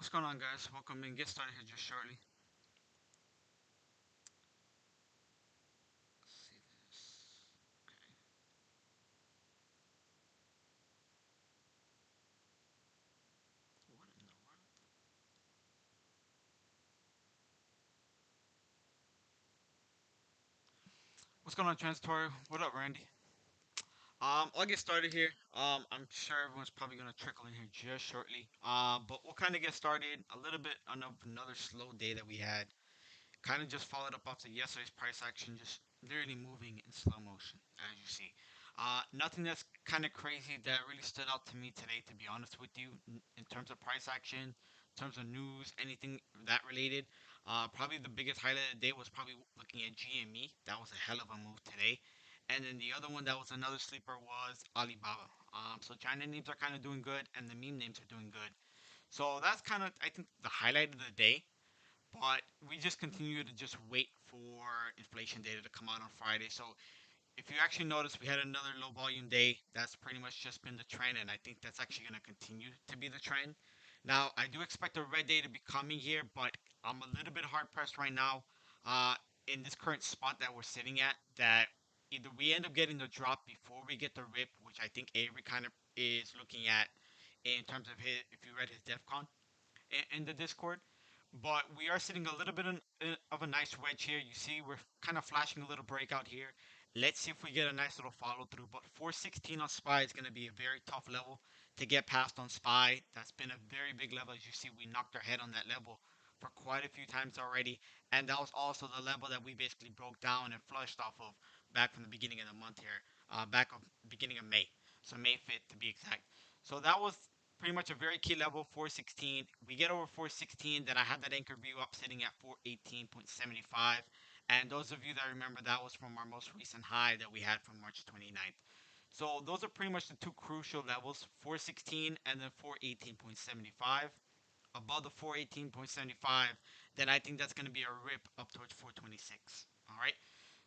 What's going on, guys? Welcome in. Get started here just shortly. Let's see this. Okay. What in the world? What's going on, Transitory? What up, Randy? I'll get started here. I'm sure everyone's probably gonna trickle in here just shortly. But we'll kind of get started a little bit on another slow day that we had. Kind of just followed up after yesterday's price action, just literally moving in slow motion, as you see. Nothing that's kind of crazy that really stood out to me today, to be honest with you, in terms of price action, in terms of news, anything that related. Probably the biggest highlight of the day was probably looking at GME. That was a hell of a move today. And then the other one that was another sleeper was Alibaba. So China names are kind of doing good, and the meme names are doing good. So that's kind of, I think, the highlight of the day, but we just continue to just wait for inflation data to come out on Friday. So if you actually notice, we had another low volume day. That's pretty much just been the trend, and I think that's actually going to continue to be the trend. Now, I do expect a red day to be coming here, but I'm a little bit hard pressed right now uh, in this current spot that we're sitting at. That either we end up getting the drop before we get the rip, which I think Avery kind of is looking at in terms of his, if you read his DEFCON in the Discord. But we are sitting a little bit of a nice wedge here. You see, we're kind of flashing a little breakout here. Let's see if we get a nice little follow through. But 416 on SPY is going to be a very tough level to get past on SPY. That's been a very big level. As you see, we knocked our head on that level for quite a few times already. And that was also the level that we basically broke down and flushed off of back from the beginning of the month here, back of beginning of May. So May 5th to be exact. So that was pretty much a very key level, 416. We get over 416, then I had that anchor view up sitting at 418.75. And those of you that remember, that was from our most recent high that we had from March 29th. So those are pretty much the two crucial levels, 416 and then 418.75. Above the 418.75, then I think that's going to be a rip up towards 426. All right.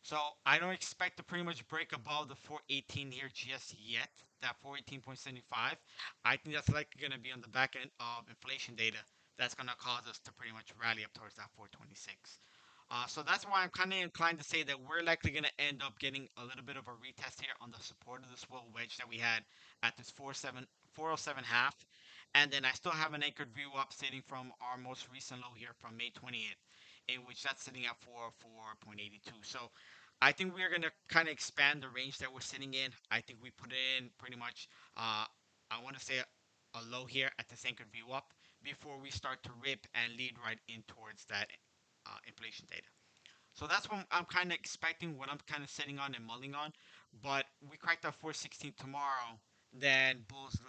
So I don't expect to pretty much break above the 418 here just yet. That 418.75. I think that's likely going to be on the back end of inflation data. That's going to cause us to pretty much rally up towards that 426. So that's why I'm kind of inclined to say that we're likely going to end up getting a little bit of a retest here on the support of this little wedge that we had at this 407 half. And then I still have an anchored view up sitting from our most recent low here from May 20th, in which that's sitting at 404.82. So I think we're going to kind of expand the range that we're sitting in. I think we put in pretty much, I want to say a low here at this anchored view up before we start to rip and lead right in towards that inflation data. So that's what I'm kind of expecting, what I'm kind of sitting on and mulling on. But we crack that 416 tomorrow, then bulls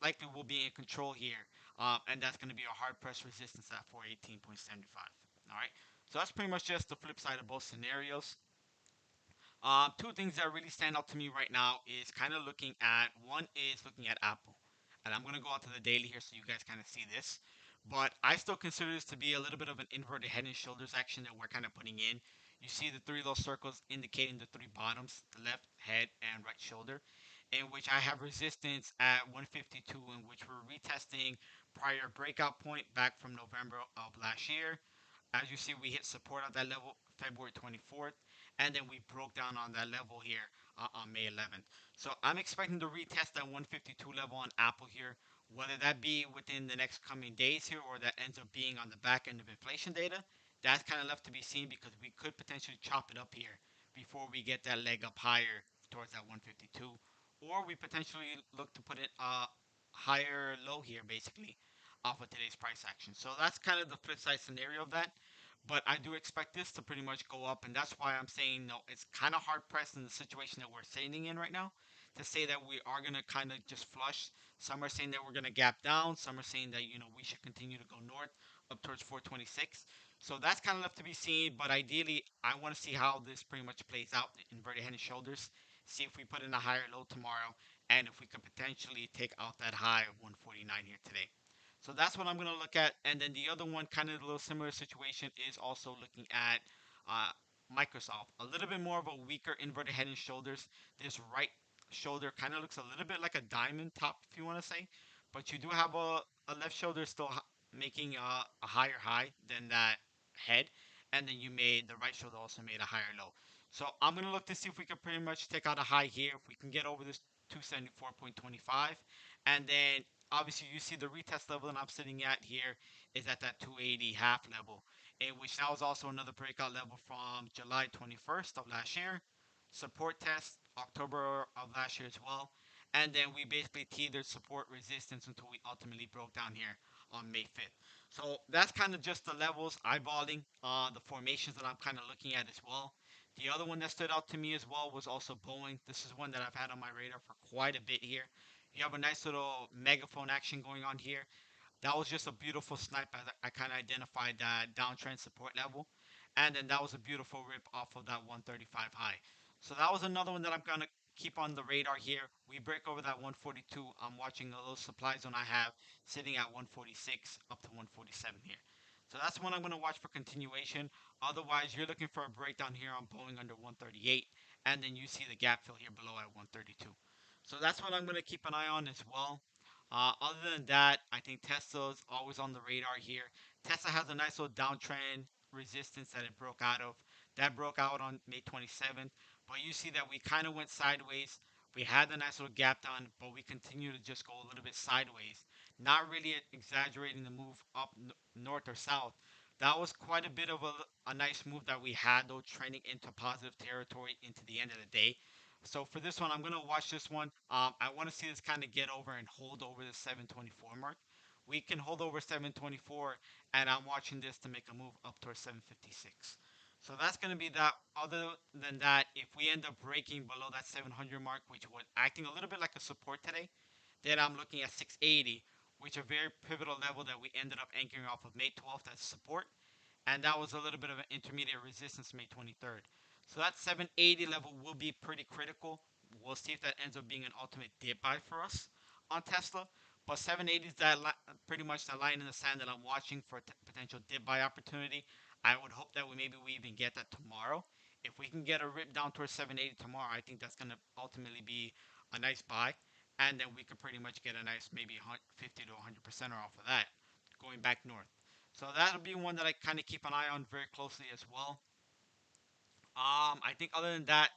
likely will be in control here, and that's going to be a hard press resistance at 418.75. All right. So that's pretty much just the flip side of both scenarios. Two things that really stand out to me right now is kind of looking at one is looking at Apple, and I'm gonna go out to the daily here so you guys kind of see this. But I still consider this to be a little bit of an inverted head and shoulders action that we're kind of putting in. You see the three little circles indicating the three bottoms, the left head and right shoulder, in which I have resistance at 152, in which we're retesting prior breakout point back from November of last year. As you see, we hit support at that level February 24th, and then we broke down on that level here on May 11th. So I'm expecting to retest that 152 level on Apple here, whether that be within the next coming days here or that ends up being on the back end of inflation data. That's kind of left to be seen because we could potentially chop it up here before we get that leg up higher towards that 152, or we potentially look to put it higher low here basically off of today's price action. So that's kind of the flip side scenario of that. But I do expect this to pretty much go up, and that's why I'm saying no. It's kind of hard pressed in the situation that we're sitting in right now to say that we are gonna kind of just flush. Some are saying that we're gonna gap down. Some are saying that we should continue to go north up towards 426. So that's kind of left to be seen. But ideally, I want to see how this pretty much plays out. Inverted head and shoulders. See if we put in a higher low tomorrow, and if we could potentially take out that high of 149 here today. So that's what I'm going to look at. And then the other one, kind of a little similar situation, is also looking at uh, Microsoft. A little bit more of a weaker inverted head and shoulders. This right shoulder kind of looks a little bit like a diamond top, if you want to say. But you do have a left shoulder still making a higher high than that head, and then you made the right shoulder also made a higher low. So I'm gonna look to see if we can pretty much take out a high here. If we can get over this 274.25, and then obviously you see the retest level that I'm sitting at here is at that 280 half level, in which that was also another breakout level from July 21st of last year. Support test October of last year as well. And then we basically teetered support resistance until we ultimately broke down here on May 5th. So that's kind of just the levels eyeballing, the formations that I'm kind of looking at as well. The other one that stood out to me as well was also Boeing. This is one that I've had on my radar for quite a bit here. You have a nice little megaphone action going on here. That was just a beautiful snipe. I kind of identified that downtrend support level. And then that was a beautiful rip off of that 135 high. So that was another one that I'm going to keep on the radar here. We break over that 142. I'm watching a little supply zone I have sitting at 146 up to 147 here. So that's one I'm going to watch for continuation. Otherwise, you're looking for a breakdown here on Boeing under 138. And then you see the gap fill here below at 132. So that's what I'm going to keep an eye on as well. Other than that, I think Tesla's always on the radar here. Tesla has a nice little downtrend resistance that it broke out of. That broke out on May 27th, but you see that we kind of went sideways. We had a nice little gap down, but we continue to just go a little bit sideways. Not really exaggerating the move up north or south. That was quite a bit of a nice move that we had, though, trending into positive territory into the end of the day. So for this one, I'm gonna watch this one. I want to see this kind of get over and hold over the 724 mark. We can hold over 724, and I'm watching this to make a move up towards 756. So that's gonna be that. Other than that, if we end up breaking below that 700 mark, which was acting a little bit like a support today, then I'm looking at 680, which is a very pivotal level that we ended up anchoring off of May 12th as support, and that was a little bit of an intermediate resistance May 23rd. So that 780 level will be pretty critical. We'll see if that ends up being an ultimate dip buy for us on Tesla. But 780 is that pretty much the line in the sand that I'm watching for a potential dip buy opportunity. I would hope that we even get that tomorrow. If we can get a rip down towards 780 tomorrow, I think that's going to ultimately be a nice buy. And then we could pretty much get a nice maybe 50 to 100% off of that going back north. So that'll be one that I kind of keep an eye on very closely as well. I think other than that,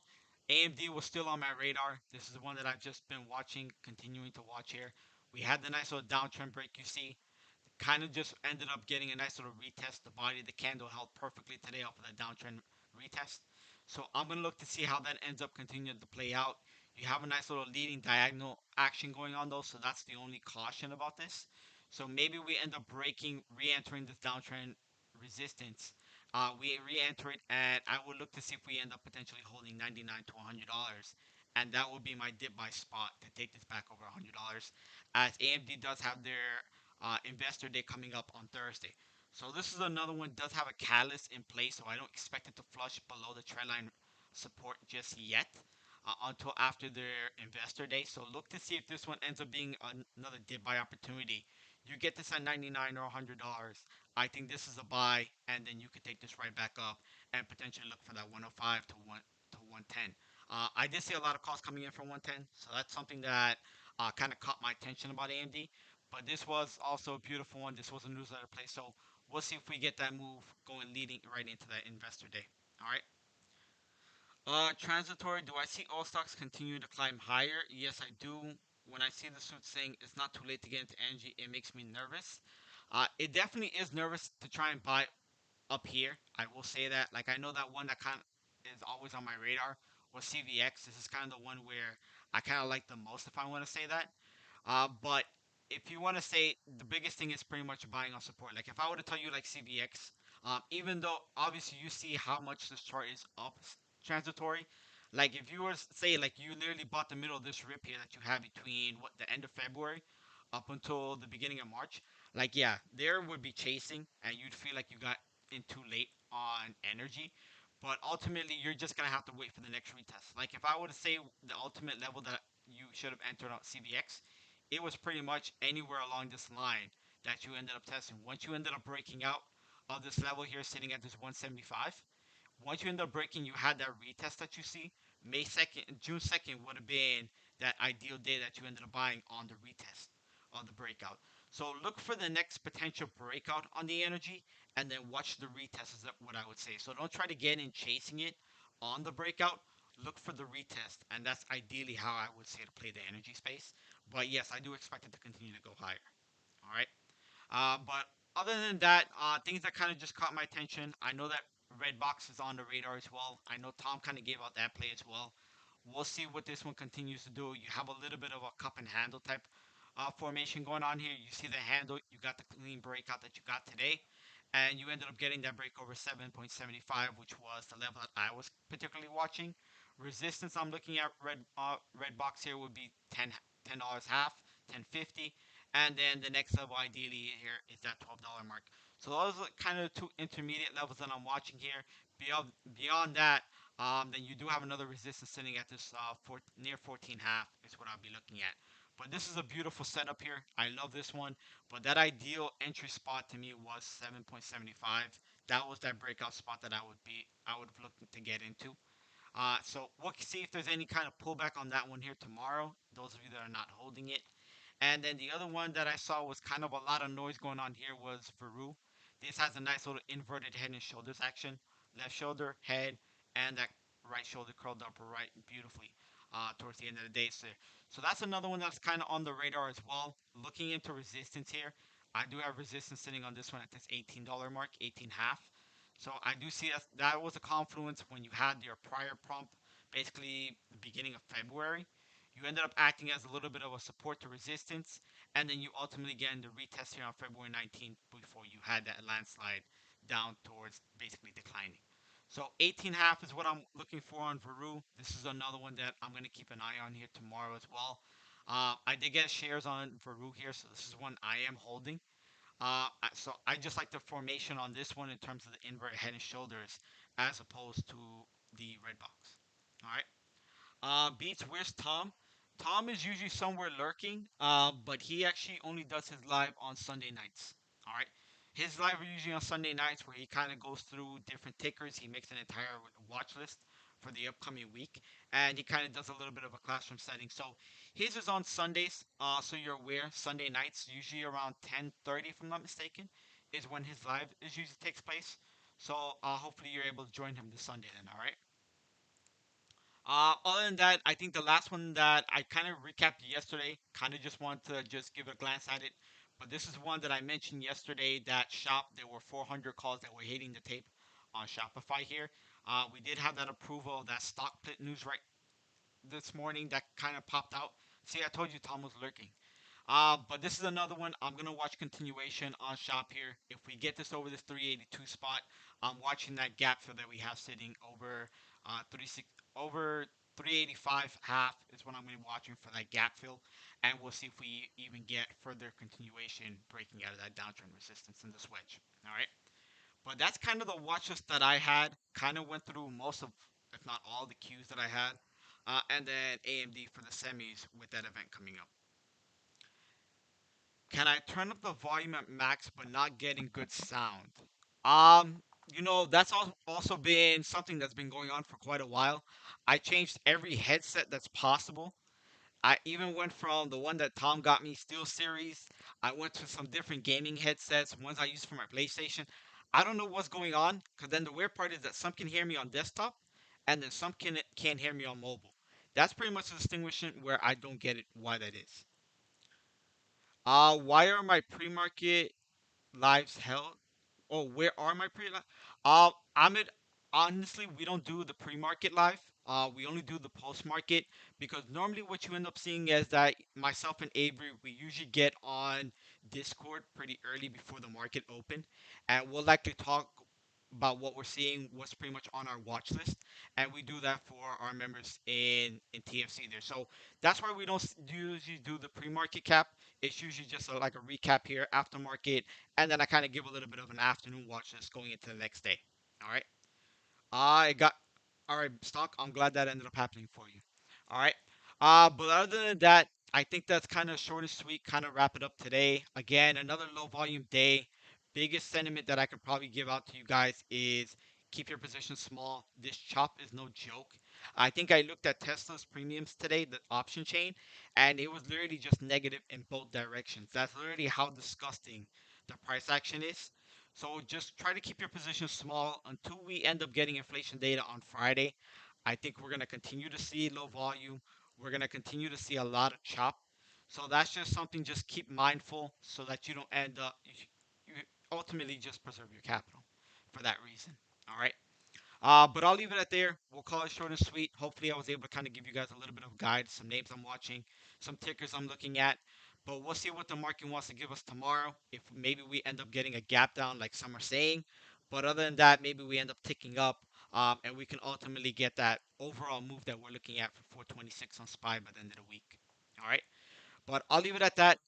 AMD was still on my radar. This is one that I've just been watching, continuing to watch here. We had the nice little downtrend break you see. Kind of just ended up getting a nice little retest. The body of the candle held perfectly today off of that downtrend retest. So I'm going to look to see how that ends up continuing to play out. You have a nice little leading diagonal action going on though, so that's the only caution about this. So maybe we end up breaking, re-entering this downtrend resistance. We re-enter it, and I would look to see if we end up potentially holding 99 to $100, and that would be my dip buy spot to take this back over $100. As AMD does have their investor day coming up on Thursday. So this is another one does have a catalyst in place, so I don't expect it to flush below the trendline support just yet until after their investor day. So look to see if this one ends up being another dip buy opportunity. You get this at 99 or $100. I think this is a buy, and then you could take this right back up and potentially look for that 105 to 110. I did see a lot of calls coming in from 110, so that's something that kind of caught my attention about AMD. But this was also a beautiful one. This was a newsletter play, so we'll see if we get that move going, leading right into that investor day. All right. Transitory. Do I see all stocks continue to climb higher? Yes, I do. When I see the suit saying it's not too late to get into energy, it makes me nervous. It definitely is nervous to try and buy up here. I will say that. Like I know that one that kind of is always on my radar was CVX. This is kind of the one where I kind of like the most, if I want to say that. But if you want to say the biggest thing is pretty much buying on support. Like if I were to tell you like CVX, even though obviously you see how much this chart is up transitory, like if you were to say like you literally bought the middle of this rip here that you have between what the end of February up until the beginning of March, like yeah, there would be chasing and you'd feel like you got in too late on energy. But ultimately, you're just gonna have to wait for the next retest. Like if I were to say the ultimate level that you should have entered on CVX, it was pretty much anywhere along this line that you ended up testing. Once you ended up breaking out of this level here, sitting at this 175, once you end up breaking, you had that retest that you see. May 2nd, June 2nd would have been that ideal day that you ended up buying on the retest, on the breakout. So look for the next potential breakout on the energy and then watch the retest is what I would say. So don't try to get in chasing it on the breakout. Look for the retest, and that's ideally how I would say to play the energy space. But yes, I do expect it to continue to go higher. All right. But other than that, things that kind of just caught my attention. I know that red box is on the radar as well. I know Tom kind of gave out that play as well. We'll see what this one continues to do. You have a little bit of a cup and handle type formation going on here. You see the handle, you got the clean breakout that you got today, and you ended up getting that break over 7.75, which was the level that I was particularly watching. Resistance I'm looking at red box here would be $10 half, 10.50, and then the next level ideally here is that $12 mark. So those are kind of the two intermediate levels that I'm watching here. Beyond that, then you do have another resistance sitting at this near 14 half is what I'll be looking at. But this is a beautiful setup here. I love this one. But that ideal entry spot to me was 7.75. That was that breakout spot that I would have looked to get into. So we'll see if there's any kind of pullback on that one here tomorrow. Those of you that are not holding it. And then the other one that I saw was kind of a lot of noise going on here was PERU. This has a nice little inverted head and shoulders action. Left shoulder, head, and that right shoulder curled up right beautifully towards the end of the day. So that's another one that's kind of on the radar as well. Looking into resistance here, I do have resistance sitting on this one at this $18 mark, 18 half. So I do see that was a confluence when you had your prior prompt, basically the beginning of February. You ended up acting as a little bit of a support to resistance, and then you ultimately get the retest here on February 19th before you had that landslide down towards basically declining. So 18.5 is what I'm looking for on Veru. This is another one that I'm going to keep an eye on here tomorrow as well. I did get shares on Veru here, so this is one I am holding. So I just like the formation on this one in terms of the inverted head and shoulders as opposed to the red box. All right. Beats, where's Tom? Tom is usually somewhere lurking, but he actually only does his live on Sunday nights. All right. His live are usually on Sunday nights where he kind of goes through different tickers. He makes an entire watch list for the upcoming week, and he kind of does a little bit of a classroom setting. So his is on Sundays, so you're aware. Sunday nights, usually around 10:30, if I'm not mistaken, is when his live is usually takes place. So hopefully you're able to join him this Sunday then. All right. Other than that, I think the last one that I kind of recapped yesterday, kind of just want to just give a glance at it. But this is one that I mentioned yesterday that shop, there were 400 calls that were hitting the tape on Shopify here. We did have that approval of that stock split news right this morning that kind of popped out. See, I told you Tom was lurking. But this is another one. I'm gonna watch continuation on shop here. If we get this over this 382 spot, I'm watching that gap fill that we have sitting over 36 over 385 half is what I'm gonna be watching for that gap fill, and we'll see if we even get further continuation breaking out of that downtrend resistance in this wedge. All right. But that's kind of the watch list that I had. Kind of went through most of, if not all, the cues that I had, and then AMD for the semis with that event coming up. Can I turn up the volume at max but not getting good sound? Um, that's also been something that's been going on for quite a while. I changed every headset that's possible. I even went from the one that Tom got me, Steel Series. I went to some different gaming headsets, ones I use for my PlayStation. I don't know what's going on, because then the weird part is that some can hear me on desktop, and then some can't hear me on mobile. That's pretty much the distinction where I don't get it why that is. Why are my pre-market lives held? Oh, where are my pre? Ahmed, honestly, we don't do the pre-market live. We only do the post-market because normally what you end up seeing is that myself and Avery, we usually get on Discord pretty early before the market open, and we'll likely talk about what we're seeing, what's pretty much on our watch list, and we do that for our members in TFC there. So that's why we don't usually do the pre-market cap. It's usually just like a recap here, after market, and then I kind of give a little bit of an afternoon watch list going into the next day. All right. I got all right, stock. I'm glad that ended up happening for you. All right. But other than that, I think that's kind of short and sweet. Kind of wrap it up today. Again, another low volume day. Biggest sentiment that I could probably give out to you guys is keep your position small. This chop is no joke. I think I looked at Tesla's premiums today, the option chain, and it was literally just negative in both directions. That's literally how disgusting the price action is. So just try to keep your position small until we end up getting inflation data on Friday. I think we're going to continue to see low volume. We're going to continue to see a lot of chop. So that's just something just keep mindful so that you don't end up, you ultimately just preserve your capital for that reason. All right. But I'll leave it at there. We'll call it short and sweet. Hopefully, I was able to kind of give you guys a little bit of guide, some names I'm watching, some tickers I'm looking at. But we'll see what the market wants to give us tomorrow. If maybe we end up getting a gap down, like some are saying. But other than that, maybe we end up ticking up, and we can ultimately get that overall move that we're looking at for 426 on SPY by the end of the week. All right. But I'll leave it at that.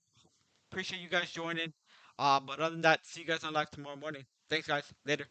Appreciate you guys joining. But other than that, see you guys on live tomorrow morning. Thanks, guys. Later.